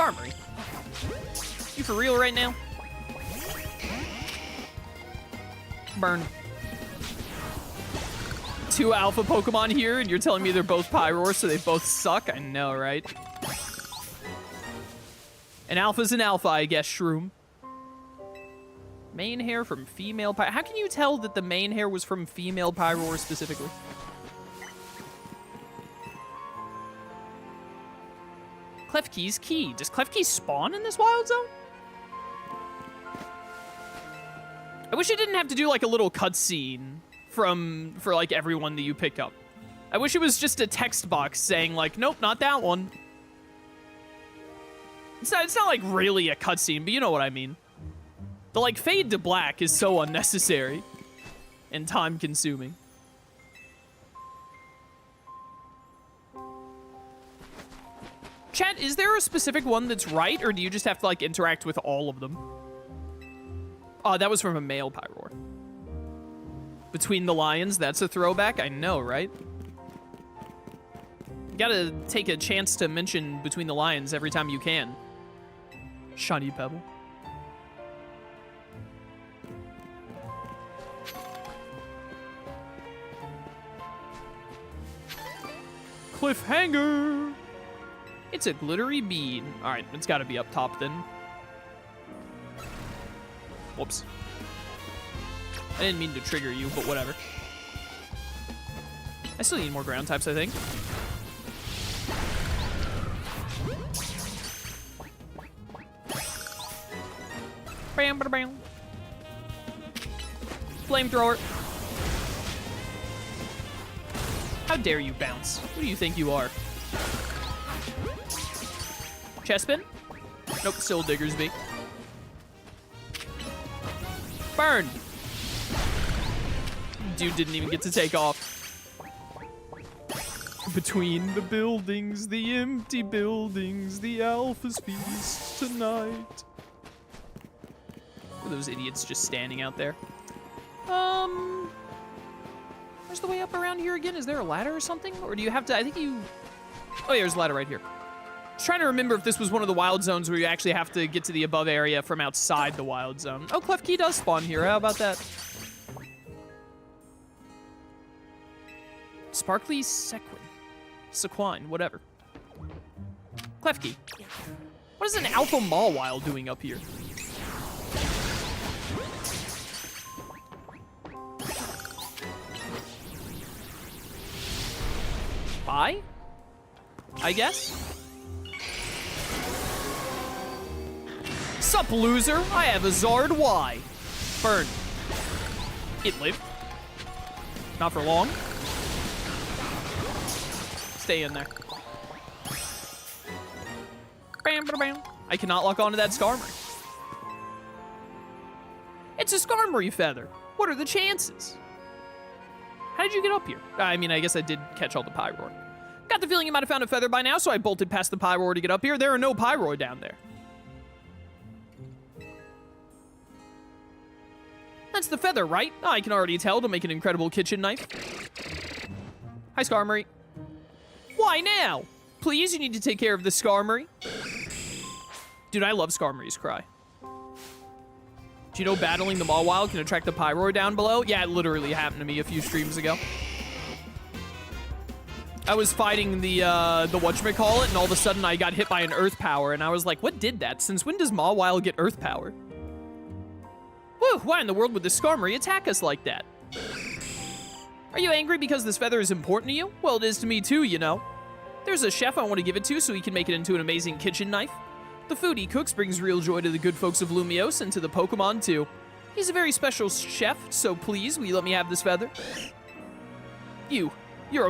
Skarmory. You for real right now? Burn. 2 alpha Pokemon here, and you're telling me they're both Pyroar, so they both suck? I know, right? An alpha's an alpha, I guess, Shroom. Mane hair from female Pyroar. How can you tell that the mane hair was from female Pyroar specifically? Klefki's key. Does Klefki spawn in this wild zone? I wish it didn't have to do like a little cutscene for like everyone that you pick up. I wish it was just a text box saying like, nope, not that one. It's not like really a cutscene, but you know what I mean. The like fade to black is so unnecessary and time consuming. Chat, is there a specific one that's right, or do you just have to like interact with all of them? Oh, that was from a male Pyroar. Between the Lions, that's a throwback? I know, right? You gotta take a chance to mention Between the Lions every time you can. Shiny Pebble. Cliffhanger! It's a glittery bead. Alright, it's gotta be up top then. Whoops. I didn't mean to trigger you, but whatever. I still need more ground types, I think. Bam, bam, bam. Flamethrower. How dare you bounce? Who do you think you are? Chestpin? Nope, still Diggersby. Burn! Dude didn't even get to take off. Between the buildings, the empty buildings, the alphas feast tonight. Look at those idiots just standing out there. Where's the way up around here again? Is there a ladder or something? Or do you have to, I think you... Oh, yeah, there's a ladder right here. I was trying to remember if this was one of the wild zones where you actually have to get to the above area from outside the wild zone. Oh, Klefki does spawn here. How about that? Sparkly Sequine, whatever. Klefki. What is an Alpha Mawile doing up here? Bye? I guess? Sup, loser? I have a Zard Y. Burn. It lived. Not for long. Stay in there. Bam, bam, bam. I cannot lock onto that Skarmory. It's a Skarmory feather. What are the chances? How did you get up here? I mean, I guess I did catch all the Pyroar. Got the feeling you might have found a feather by now, so I bolted past the Pyroar to get up here. There are no Pyroar down there. That's the feather, right? Oh, I can already tell to make an incredible kitchen knife. Hi, Skarmory. Why now? Please, you need to take care of the Skarmory. Dude, I love Skarmory's cry. Do you know battling the Mawile can attract the Pyroar down below? Yeah, it literally happened to me a few streams ago. I was fighting the whatchamacallit, and all of a sudden I got hit by an Earth Power, and I was like, what did that? Since when does Mawile get Earth Power? Whew, why in the world would the Skarmory attack us like that? Are you angry because this feather is important to you? Well, it is to me too, you know. There's a chef I want to give it to so he can make it into an amazing kitchen knife. The food he cooks brings real joy to the good folks of Lumiose and to the Pokemon too. He's a very special chef, so please, will you let me have this feather? You're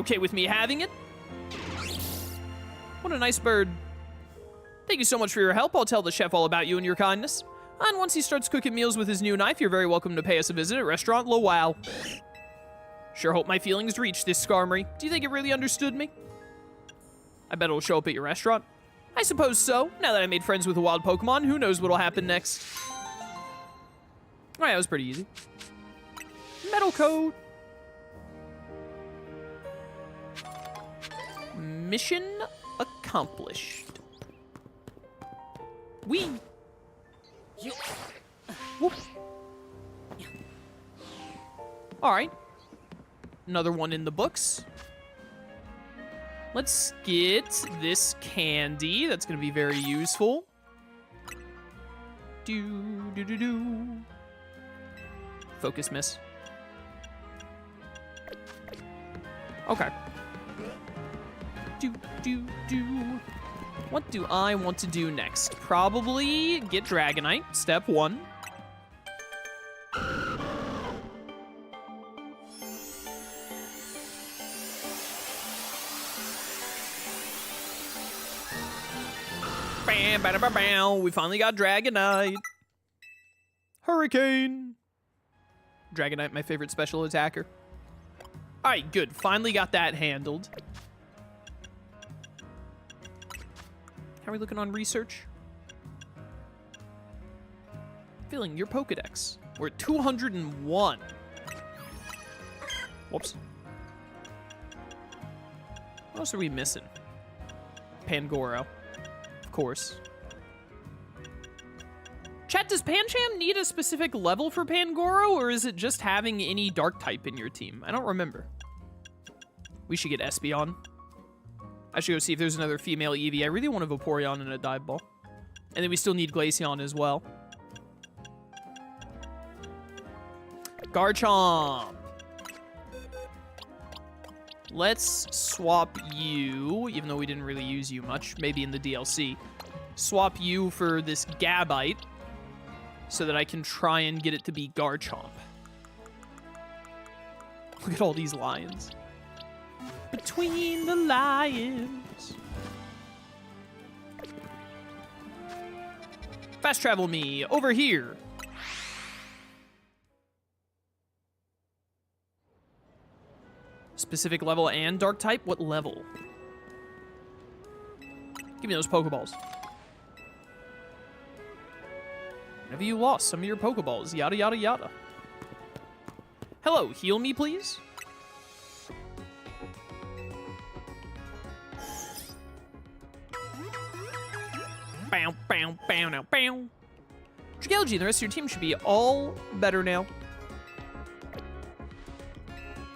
okay with me having it? What a nice bird. Thank you so much for your help. I'll tell the chef all about you and your kindness. And once he starts cooking meals with his new knife, you're very welcome to pay us a visit at Restaurant Lowell. Sure hope my feelings reached this Skarmory. Do you think it really understood me? I bet it'll show up at your restaurant. I suppose so. Now that I made friends with a wild Pokemon, who knows what'll happen next. Alright, that was pretty easy. Metal Coat. Mission accomplished. Whee! Whoop. All right. Another one in the books. Let's get this candy. That's going to be very useful. Do. Focus miss. Okay. Do. What do I want to do next? Probably get Dragonite, step 1. Bam, bam, bam, bam. We finally got Dragonite. Hurricane. Dragonite, my favorite special attacker. All right, good. Finally got that handled. How are we looking on research? Feeling your Pokedex. We're at 201. Whoops. What else are we missing? Pangoro. Of course. Chat, does Pancham need a specific level for Pangoro, or is it just having any dark type in your team? I don't remember. We should get Espeon. I should go see if there's another female Eevee. I really want a Vaporeon and a Dive Ball. And then we still need Glaceon as well. Garchomp. Let's swap you, even though we didn't really use you much, maybe in the DLC. Swap you for this Gabite, so that I can try and get it to be Garchomp. Look at all these lions. Between the lions. Fast travel me over here. Specific level and dark type? What level? Give me those Pokeballs. Have you lost some of your Pokeballs? Yada, yada, yada. Hello, heal me, please. Bow, bow, bow, now, bow. Dragalge and the rest of your team should be all better now.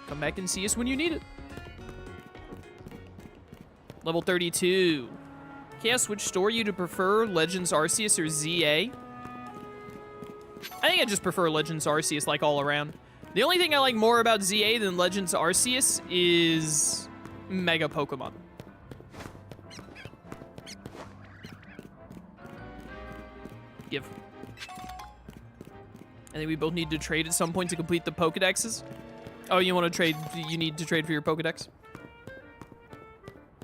Come back and see us when you need it. Level 32. Chaos, which store you to prefer, Legends Arceus or ZA? I think I just prefer Legends Arceus, like, all around. The only thing I like more about ZA than Legends Arceus is Mega Pokemon. Give. I think we both need to trade at some point to complete the Pokedexes. Oh, you want to trade? You need to trade for your Pokedex?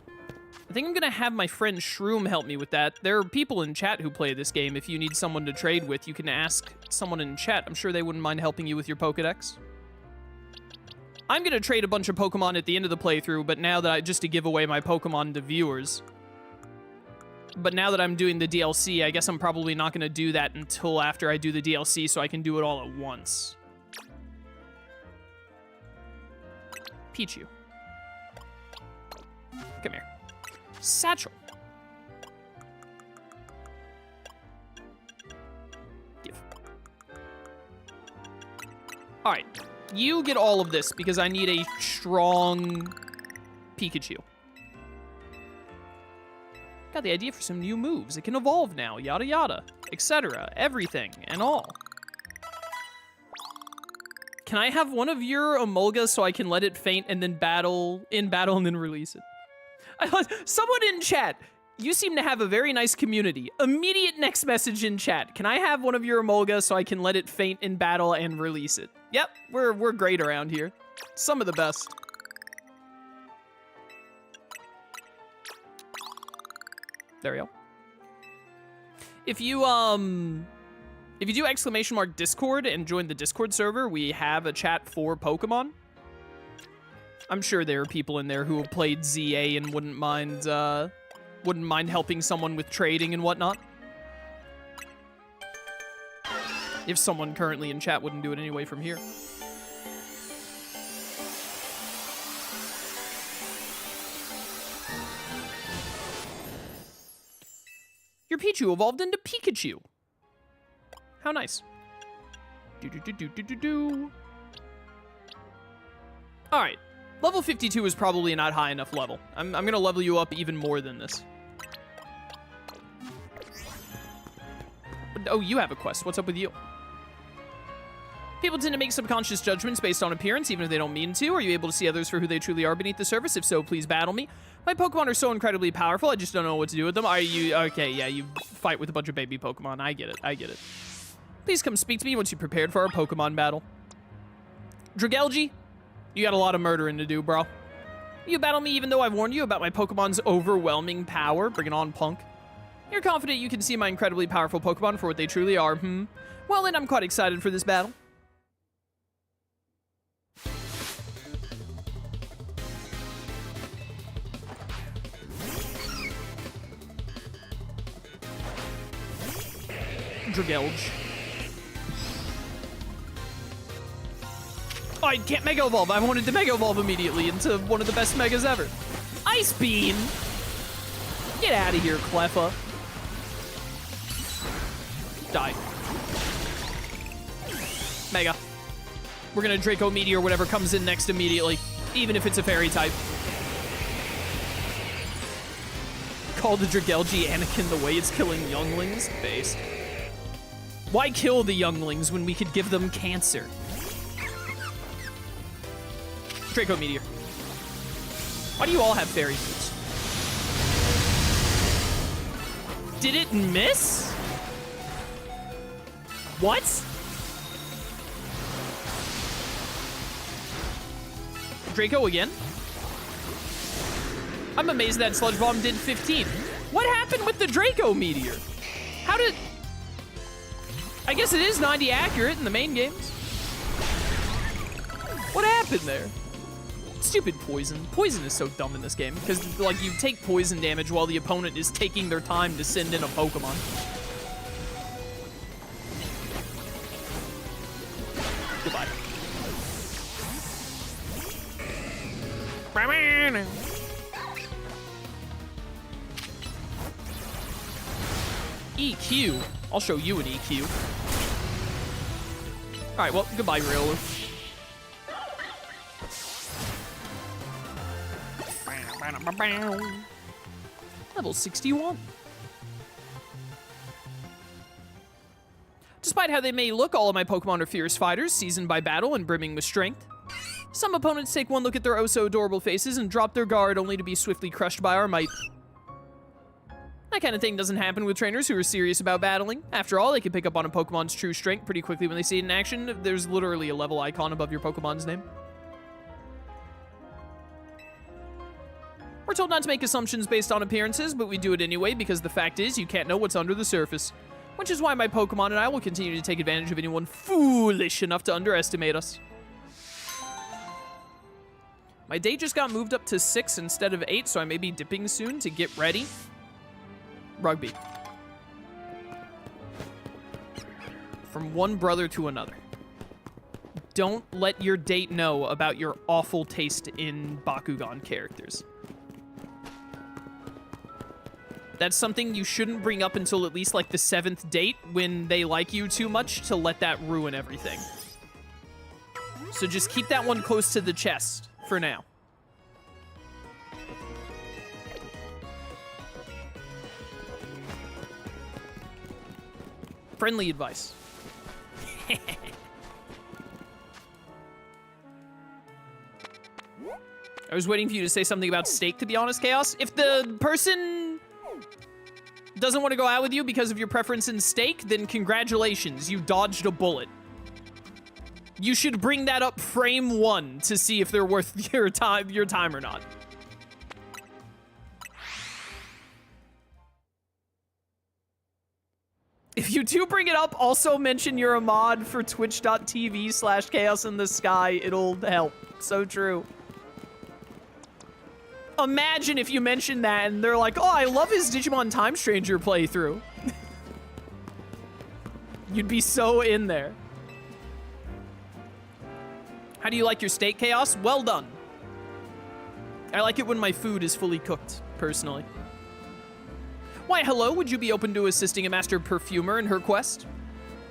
I think I'm going to have my friend Shroom help me with that. There are people in chat who play this game. If you need someone to trade with, you can ask someone in chat. I'm sure they wouldn't mind helping you with your Pokedex. I'm going to trade a bunch of Pokemon at the end of the playthrough, but now that just to give away my Pokemon to viewers. But now that I'm doing the DLC, I guess I'm probably not going to do that until after I do the DLC, so I can do it all at once. Pichu. Come here. Satchel. Give. All right. You get all of this because I need a strong Pikachu. Got the idea for some new moves. It can evolve now, yada yada, etc. Everything and all. Can I have one of your Emolga so I can let it faint and then battle and then release it? Someone in chat, you seem to have a very nice community. Immediate next message in chat. Can I have one of your Emolga so I can let it faint in battle and release it? Yep, we're great around here. Some of the best. There we go. If you do ! Discord and join the Discord server, we have a chat for Pokemon. I'm sure there are people in there who have played ZA and wouldn't mind helping someone with trading and whatnot. If someone currently in chat wouldn't do it anyway from here. Your Pichu evolved into Pikachu. How nice. All right. Level 52 is probably not high enough level. I'm going to level you up even more than this. Oh, you have a quest. What's up with you? People tend to make subconscious judgments based on appearance, even if they don't mean to. Are you able to see others for who they truly are beneath the surface? If so, please battle me. My Pokemon are so incredibly powerful, I just don't know what to do with them. Are you... Okay, yeah, you fight with a bunch of baby Pokemon. I get it. I get it. Please come speak to me once you're prepared for our Pokemon battle. Dragelgi, you got a lot of murdering to do, bro. You battle me even though I've warned you about my Pokemon's overwhelming power. Bring it on, punk. You're confident you can see my incredibly powerful Pokemon for what they truly are, Well, then I'm quite excited for this battle. Dragelge. Oh, I can't Mega Evolve. I wanted to Mega Evolve immediately into one of the best Megas ever. Ice Beam! Get out of here, Cleffa. Die. Mega. We're gonna Draco Meteor whatever comes in next immediately, even if it's a fairy type. Call the Dragelgi Anakin the way it's killing younglings? Based. Why kill the younglings when we could give them cancer? Draco Meteor. Why do you all have fairy boots? Did it miss? What? Draco again? I'm amazed that Sludge Bomb did 15. What happened with the Draco Meteor? How did... I guess it is 90 accurate in the main games. What happened there? Stupid poison. Poison is so dumb in this game because, like, you take poison damage while the opponent is taking their time to send in a Pokemon. Goodbye. EQ. I'll show you an EQ. Alright, well, goodbye, Riolu. Level 61. Despite how they may look, all of my Pokemon are fierce fighters, seasoned by battle and brimming with strength. Some opponents take one look at their oh-so-adorable faces and drop their guard only to be swiftly crushed by our might. That kind of thing doesn't happen with trainers who are serious about battling. After all, they can pick up on a Pokemon's true strength pretty quickly when they see it in action. There's literally a level icon above your Pokemon's name. We're told not to make assumptions based on appearances, but we do it anyway because the fact is you can't know what's under the surface. Which is why my Pokemon and I will continue to take advantage of anyone foolish enough to underestimate us. My day just got moved up to 6 instead of 8, so I may be dipping soon to get ready. Rugby. From one brother to another. Don't let your date know about your awful taste in Bakugan characters. That's something you shouldn't bring up until at least like the 7th date when they like you too much to let that ruin everything. So just keep that one close to the chest for now. Friendly advice. I was waiting for you to say something about steak, to be honest, Chaos. If the person doesn't want to go out with you because of your preference in steak, then congratulations, you dodged a bullet. You should bring that up frame 1 to see if they're worth your time or not. If you do bring it up, also mention you're a mod for twitch.tv/chaosinthesky. It'll help. So true. Imagine if you mention that and they're like, oh, I love his Digimon Time Stranger playthrough. You'd be so in there. How do you like your steak, Chaos? Well done. I like it when my food is fully cooked, personally. Why, hello, would you be open to assisting a master perfumer in her quest?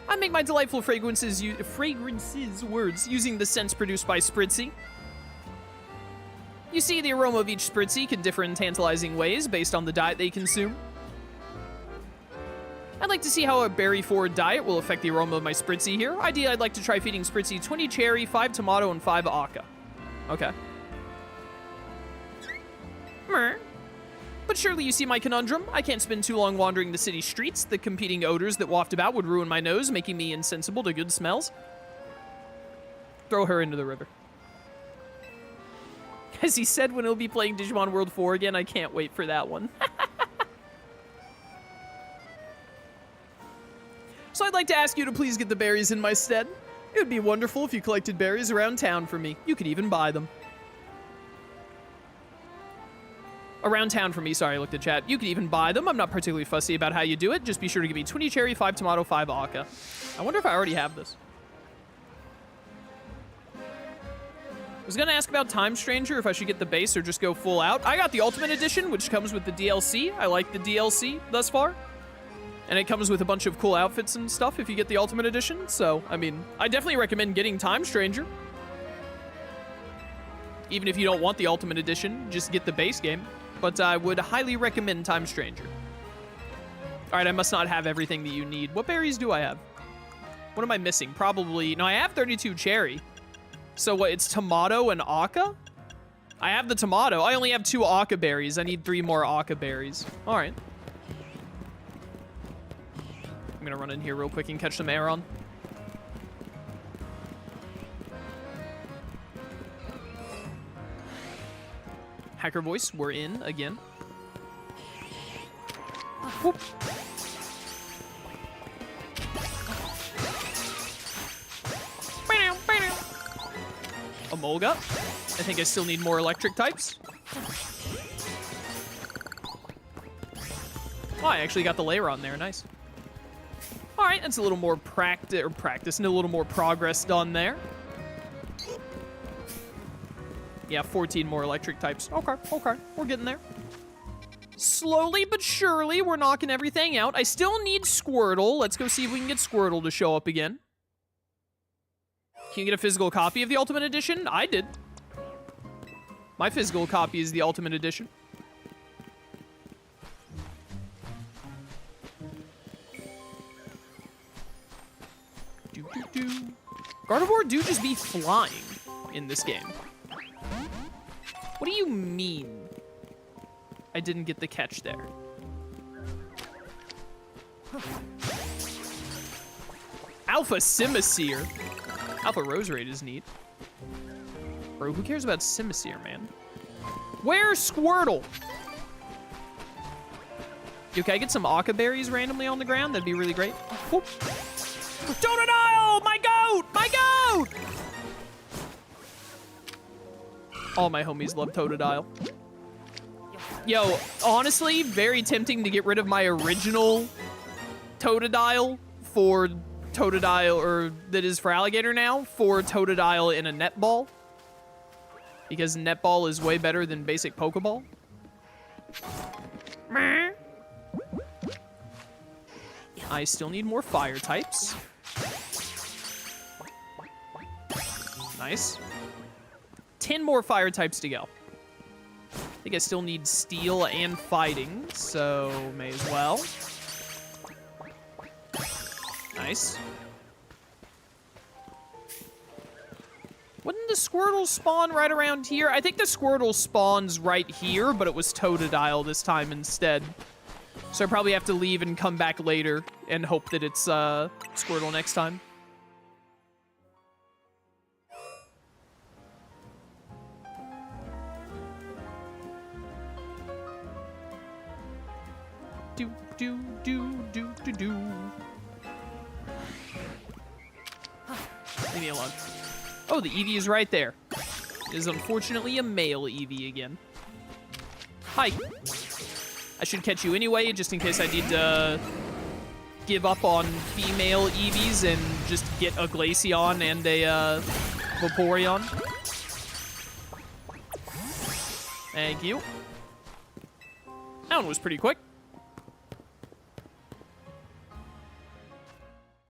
I make my delightful fragrances using the scents produced by Spritzy. You see, the aroma of each Spritzy can differ in tantalizing ways based on the diet they consume. I'd like to see how a berry-forward diet will affect the aroma of my Spritzy here. Idea, I'd like to try feeding Spritzy 20 cherry, 5 tomato, and 5 aka. Okay. Meh. But surely you see my conundrum. I can't spend too long wandering the city streets. The competing odors that waft about would ruin my nose, making me insensible to good smells. Throw her into the river. As he said when he'll be playing Digimon World 4 again, I can't wait for that one. So I'd like to ask you to please get the berries in my stead. It would be wonderful if you collected berries around town for me. You could even buy them. Around town for me, sorry, I looked at chat. You could even buy them. I'm not particularly fussy about how you do it. Just be sure to give me 20 cherry, 5 tomato, 5 aka. I wonder if I already have this. I was gonna ask about Time Stranger, if I should get the base or just go full out. I got the Ultimate Edition, which comes with the DLC. I like the DLC thus far. And it comes with a bunch of cool outfits and stuff if you get the Ultimate Edition. So, I mean, I definitely recommend getting Time Stranger. Even if you don't want the Ultimate Edition, just get the base game. But I would highly recommend Time Stranger. Alright, I must not have everything that you need. What berries do I have? What am I missing? Probably... No, I have 32 cherry. So what, it's tomato and aka? I have the tomato. I only have 2 aka berries. I need 3 more aka berries. Alright. I'm gonna run in here real quick and catch some Aeron. Hacker voice, we're in again. Whoop. Emolga. I think I still need more electric types. Oh, I actually got the layer on there. Nice. All right, that's a little more practice and a little more progress done there. Yeah, 14 more electric types. Okay, we're getting there. Slowly but surely, we're knocking everything out. I still need Squirtle. Let's go see if we can get Squirtle to show up again. Can you get a physical copy of the Ultimate Edition? I did. My physical copy is the Ultimate Edition. Gardevoir do just be flying in this game. What do you mean? I didn't get the catch there. Alpha Simisear. Alpha Roserade is neat. Bro, who cares about Simisear, man? Where's Squirtle? Yo, can I get some Aka berries randomly on the ground? That'd be really great. Whoop. Totodile! My goat! My goat! All my homies love Totodile. Yo, honestly, very tempting to get rid of my original Totodile for Totodile, or that is for Alligator now, for Totodile in a netball. Because netball is way better than basic Pokeball. I still need more fire types. Nice. 10 more fire types to go. I think I still need steel and fighting, so may as well. Nice. Wouldn't the Squirtle spawn right around here? I think the Squirtle spawns right here, but it was Totodile this time instead. So I probably have to leave and come back later and hope that it's Squirtle next time. Do. Leave me alone. Oh, the Eevee is right there. It is unfortunately a male Eevee again. Hi. I should catch you anyway, just in case I need to give up on female Eevees and just get a Glaceon and a Vaporeon. Thank you. That one was pretty quick.